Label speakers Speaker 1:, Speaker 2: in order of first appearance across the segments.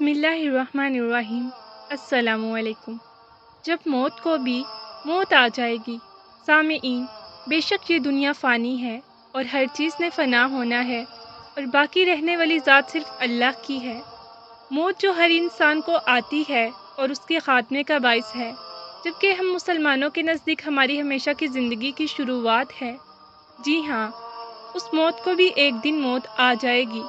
Speaker 1: बिस्मिल्लाहिर्रहमानिर्रहीम। अस्सलामुअलैकुम। जब मौत को भी मौत आ जाएगी। सामीईन, बेशक ये दुनिया फ़ानी है और हर चीज़ ने फ़ना होना है और बाकी रहने वाली ज़ात सिर्फ अल्लाह की है। मौत जो हर इंसान को आती है और उसके ख़ात्मे का बाइस है, जबकि हम मुसलमानों के नज़दीक हमारी हमेशा की ज़िंदगी की शुरुआत है। जी हाँ, उस मौत को भी एक दिन मौत आ जाएगी।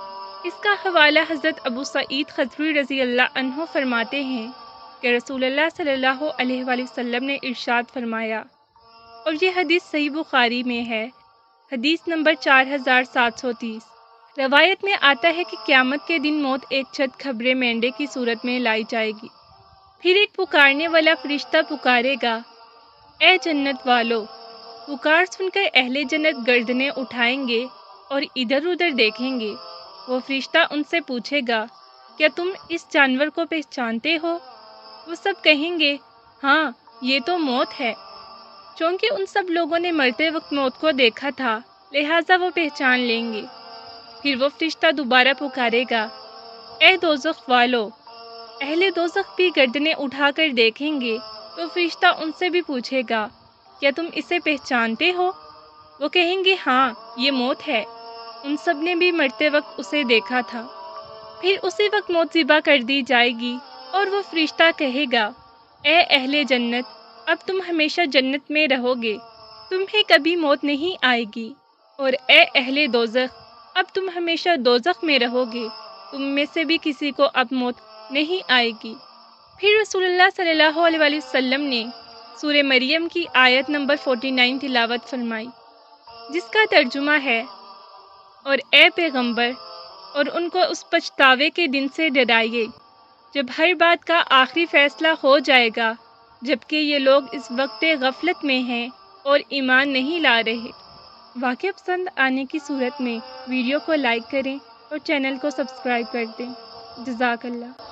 Speaker 1: इसका हवाला हज़रत अबू सईद खदरी रज़ी अल्लाह अन्हो फरमाते हैं कि रसूलुल्लाह सल्लल्लाहु अलैहि वसल्लम ने इरशाद फरमाया, और ये हदीस सही बुखारी में है, हदीस नंबर 4730। रवायत में आता है कि क़यामत के दिन मौत एक छत खबरे मेंढे की सूरत में लाई जाएगी। फिर एक पुकारने वाला फरिश्ता पुकारेगा, ए जन्नत वालो। पुकार सुनकर अहले जन्नत गर्दनें उठाएंगे और इधर उधर देखेंगे। वो फरिश्ता उनसे पूछेगा, क्या तुम इस जानवर को पहचानते हो? वो सब कहेंगे, हाँ, ये तो मौत है। चूँकि उन सब लोगों ने मरते वक्त मौत को देखा था, लिहाजा वो पहचान लेंगे। फिर वो फरिश्ता दोबारा पुकारेगा, ए दोज़ख वालो। अहले दोज़ख भी गर्दनें उठाकर देखेंगे तो फरिश्ता उनसे भी पूछेगा, क्या तुम इसे पहचानते हो? वो कहेंगे, हाँ, ये मौत है। उन सब ने भी मरते वक्त उसे देखा था। फिर उसी वक्त मौत ज़िबा कर दी जाएगी और वो फरिश्ता कहेगा, ए अहले जन्नत, अब तुम हमेशा जन्नत में रहोगे, तुम्हें कभी मौत नहीं आएगी। और ए अहले दोज़ख, अब तुम हमेशा दोज़ख में रहोगे, तुम में से भी किसी को अब मौत नहीं आएगी। फिर रसूलुल्लाह सल्लल्लाहु अलैहि वसल्लम ने सूरह मरियम की आयत नंबर 49 तिलावत फरमाई, जिसका तर्जुमा है, और ए पैगंबर, और उनको उस पछतावे के दिन से डराइए जब हर बात का आखिरी फैसला हो जाएगा, जबकि ये लोग इस वक्त गफलत में हैं और ईमान नहीं ला रहे। वाक़या पसंद आने की सूरत में वीडियो को लाइक करें और चैनल को सब्सक्राइब कर दें। जज़ाकल्लाह।